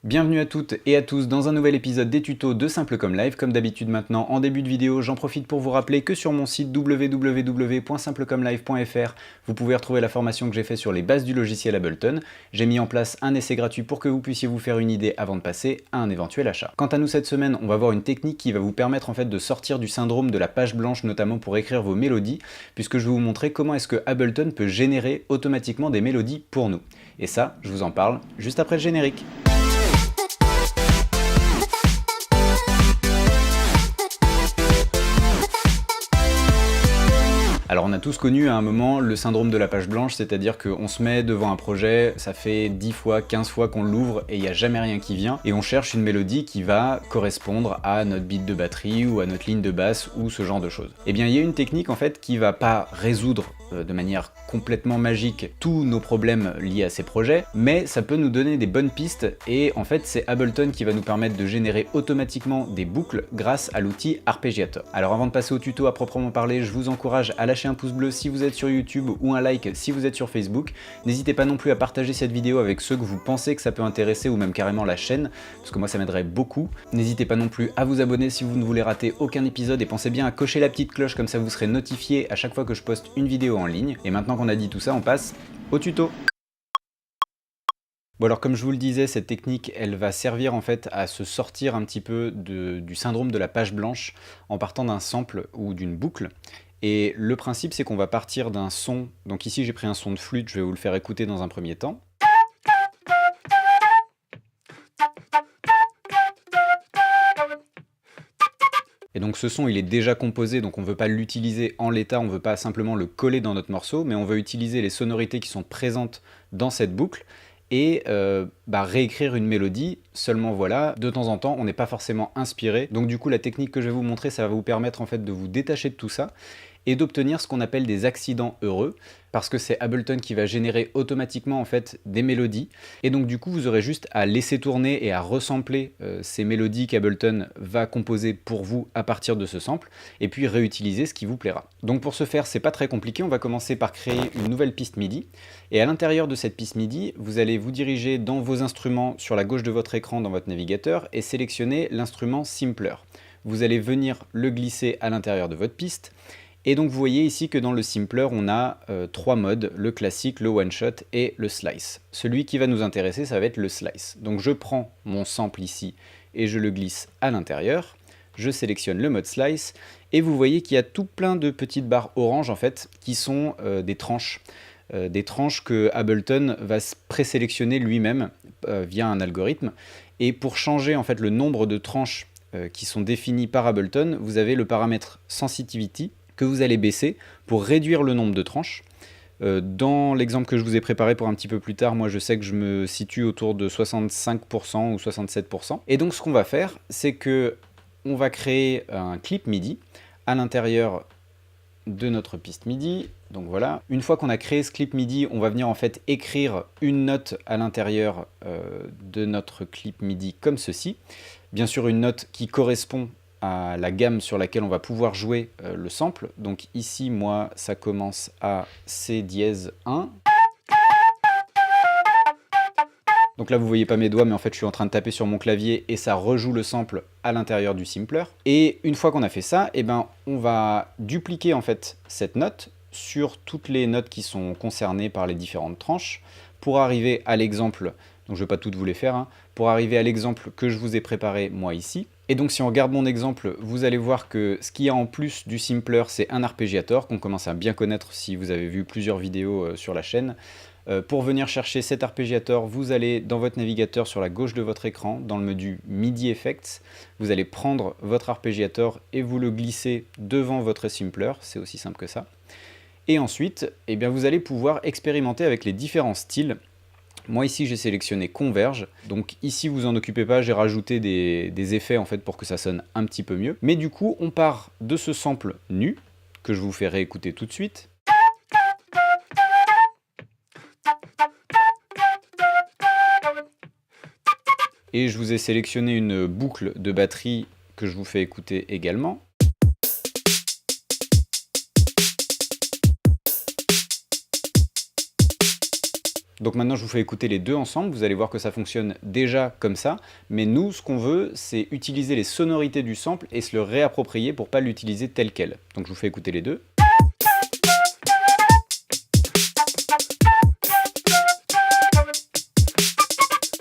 Bienvenue à toutes et à tous dans un nouvel épisode des tutos de Simple Comme Live. Comme d'habitude maintenant, en début de vidéo, j'en profite pour vous rappeler que sur mon site www.simplecomelive.fr, vous pouvez retrouver la formation que j'ai faite sur les bases du logiciel Ableton. J'ai mis en place un essai gratuit pour que vous puissiez vous faire une idée avant de passer à un éventuel achat. Quant à nous cette semaine, on va voir une technique qui va vous permettre en fait de sortir du syndrome de la page blanche, notamment pour écrire vos mélodies, puisque je vais vous montrer comment est-ce que Ableton peut générer automatiquement des mélodies pour nous. Et ça, je vous en parle juste après le générique. Alors on a tous connu à un moment le syndrome de la page blanche, c'est-à-dire qu'on se met devant un projet, ça fait 10 fois, 15 fois qu'on l'ouvre et il n'y a jamais rien qui vient, et on cherche une mélodie qui va correspondre à notre beat de batterie ou à notre ligne de basse ou ce genre de choses. Et bien il y a une technique en fait qui va pas résoudre de manière complètement magique tous nos problèmes liés à ces projets, mais ça peut nous donner des bonnes pistes, et en fait c'est Ableton qui va nous permettre de générer automatiquement des boucles grâce à l'outil Arpeggiator. Alors avant de passer au tuto à proprement parler, je vous encourage à lâcher un pouce bleu si vous êtes sur YouTube ou un like si vous êtes sur Facebook. N'hésitez pas non plus à partager cette vidéo avec ceux que vous pensez que ça peut intéresser, ou même carrément la chaîne, parce que moi ça m'aiderait beaucoup. N'hésitez pas non plus à vous abonner si vous ne voulez rater aucun épisode, et pensez bien à cocher la petite cloche, comme ça vous serez notifié à chaque fois que je poste une vidéo en ligne. Et maintenant qu'on a dit tout ça, on passe au tuto. Bon alors comme je vous le disais, cette technique elle va servir en fait à se sortir un petit peu du syndrome de la page blanche en partant d'un sample ou d'une boucle. Et le principe c'est qu'on va partir d'un son, donc ici j'ai pris un son de flûte, je vais vous le faire écouter dans un premier temps. Et donc ce son il est déjà composé, donc on ne veut pas l'utiliser en l'état, on ne veut pas simplement le coller dans notre morceau, mais on veut utiliser les sonorités qui sont présentes dans cette boucle et réécrire une mélodie. Seulement voilà, de temps en temps on n'est pas forcément inspiré, donc du coup la technique que je vais vous montrer, ça va vous permettre en fait de vous détacher de tout ça et d'obtenir ce qu'on appelle des accidents heureux, parce que c'est Ableton qui va générer automatiquement en fait des mélodies, et donc du coup vous aurez juste à laisser tourner et à resampler ces mélodies qu'Ableton va composer pour vous à partir de ce sample, et puis réutiliser ce qui vous plaira. Donc pour ce faire, c'est pas très compliqué, on va commencer par créer une nouvelle piste MIDI, et à l'intérieur de cette piste MIDI, vous allez vous diriger dans vos instruments sur la gauche de votre écran dans votre navigateur, et sélectionner l'instrument Simpler. Vous allez venir le glisser à l'intérieur de votre piste. Et donc vous voyez ici que dans le Simpler, on a trois modes, le classique, le one-shot et le slice. Celui qui va nous intéresser, ça va être le slice. Donc je prends mon sample ici et je le glisse à l'intérieur. Je sélectionne le mode slice et vous voyez qu'il y a tout plein de petites barres orange en fait qui sont des tranches. Des tranches que Ableton va présélectionner lui-même via un algorithme. Et pour changer en fait le nombre de tranches qui sont définies par Ableton, vous avez le paramètre sensitivity que vous allez baisser pour réduire le nombre de tranches. Dans l'exemple que je vous ai préparé pour un petit peu plus tard, moi je sais que je me situe autour de 65% ou 67%. Et donc ce qu'on va faire, c'est que on va créer un clip MIDI à l'intérieur de notre piste MIDI. Donc voilà, une fois qu'on a créé ce clip MIDI, on va venir en fait écrire une note à l'intérieur de notre clip MIDI comme ceci. Bien sûr une note qui correspond à la gamme sur laquelle on va pouvoir jouer le sample. Donc ici, moi, ça commence à C dièse 1. Donc là, vous voyez pas mes doigts, mais en fait, je suis en train de taper sur mon clavier et ça rejoue le sample à l'intérieur du Simpler. Et une fois qu'on a fait ça, eh ben, on va dupliquer en fait cette note sur toutes les notes qui sont concernées par les différentes tranches pour arriver à l'exemple, donc je ne vais pas toutes vous les faire, hein, pour arriver à l'exemple que je vous ai préparé moi ici. Et donc si on regarde mon exemple, vous allez voir que ce qu'il y a en plus du Simpler, c'est un arpégiator qu'on commence à bien connaître si vous avez vu plusieurs vidéos sur la chaîne. Pour venir chercher cet arpégiator, vous allez dans votre navigateur sur la gauche de votre écran, dans le menu MIDI Effects, vous allez prendre votre arpégiator et vous le glisser devant votre Simpler, c'est aussi simple que ça. Et ensuite, eh bien, vous allez pouvoir expérimenter avec les différents styles. Moi ici j'ai sélectionné Converge, donc ici vous en occupez pas, j'ai rajouté des effets en fait pour que ça sonne un petit peu mieux. Mais du coup on part de ce sample nu, que je vous fais réécouter tout de suite. Et je vous ai sélectionné une boucle de batterie que je vous fais écouter également. Donc maintenant, je vous fais écouter les deux ensemble, vous allez voir que ça fonctionne déjà comme ça, mais nous, ce qu'on veut, c'est utiliser les sonorités du sample et se le réapproprier pour pas l'utiliser tel quel. Donc je vous fais écouter les deux.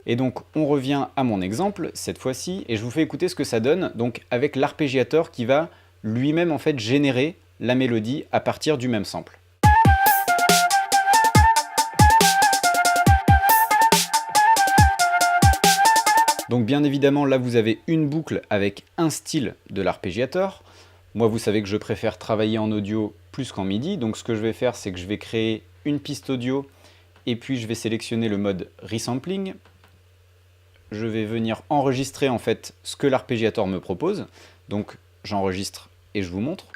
Et donc on revient à mon exemple, cette fois-ci, et je vous fais écouter ce que ça donne, donc avec l'arpégiateur qui va lui-même en fait générer la mélodie à partir du même sample. Donc bien évidemment, là vous avez une boucle avec un style de l'arpégiateur. Moi, vous savez que je préfère travailler en audio plus qu'en MIDI. Donc ce que je vais faire, c'est que je vais créer une piste audio et puis je vais sélectionner le mode resampling. Je vais venir enregistrer en fait ce que l'arpégiateur me propose. Donc j'enregistre et je vous montre.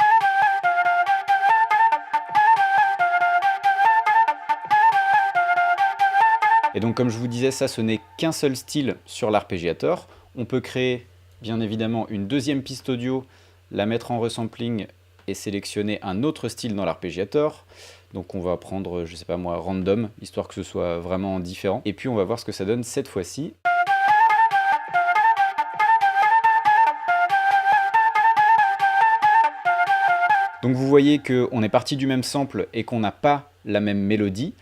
Et donc comme je vous disais, ça ce n'est qu'un seul style sur l'arpégiateur. On peut créer bien évidemment une deuxième piste audio, la mettre en resampling et sélectionner un autre style dans l'arpégiateur. Donc on va prendre, je sais pas moi, random, histoire que ce soit vraiment différent. Et puis on va voir ce que ça donne cette fois-ci. Donc vous voyez qu'on est parti du même sample et qu'on n'a pas la même mélodie.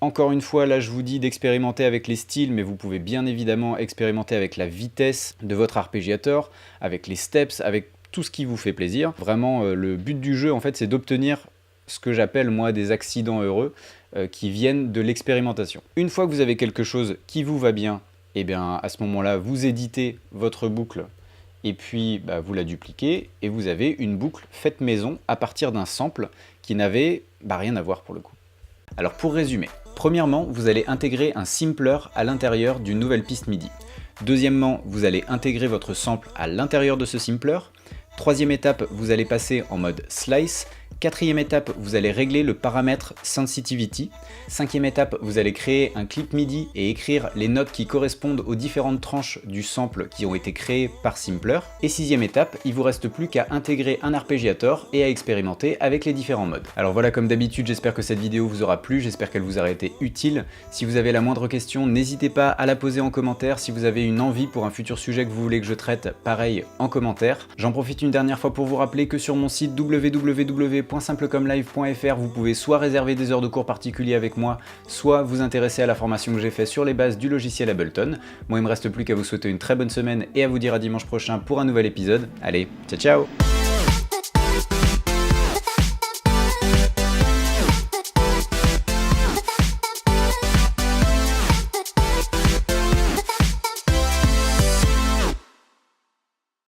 Encore une fois, là je vous dis d'expérimenter avec les styles, mais vous pouvez bien évidemment expérimenter avec la vitesse de votre arpégiateur, avec les steps, avec tout ce qui vous fait plaisir. Vraiment, le but du jeu, en fait, c'est d'obtenir ce que j'appelle, moi, des accidents heureux qui viennent de l'expérimentation. Une fois que vous avez quelque chose qui vous va bien, et bien à ce moment-là, vous éditez votre boucle et puis vous la dupliquez et vous avez une boucle faite maison à partir d'un sample qui n'avait rien à voir pour le coup. Alors pour résumer, premièrement, vous allez intégrer un simpler à l'intérieur d'une nouvelle piste MIDI. Deuxièmement, vous allez intégrer votre sample à l'intérieur de ce simpler. Troisième étape, vous allez passer en mode slice. Quatrième étape, vous allez régler le paramètre sensitivity. Cinquième étape, vous allez créer un clip MIDI et écrire les notes qui correspondent aux différentes tranches du sample qui ont été créées par Simpler. Et sixième étape, il vous reste plus qu'à intégrer un arpégiateur et à expérimenter avec les différents modes. Alors voilà, comme d'habitude, j'espère que cette vidéo vous aura plu, j'espère qu'elle vous aura été utile. Si vous avez la moindre question, n'hésitez pas à la poser en commentaire. Si vous avez une envie pour un futur sujet que vous voulez que je traite, pareil, en commentaire. J'en profite une dernière fois pour vous rappeler que sur mon site www.simplecomlive.fr, vous pouvez soit réserver des heures de cours particuliers avec moi, soit vous intéresser à la formation que j'ai faite sur les bases du logiciel Ableton. Moi, il me reste plus qu'à vous souhaiter une très bonne semaine et à vous dire à dimanche prochain pour un nouvel épisode. Allez, ciao ciao!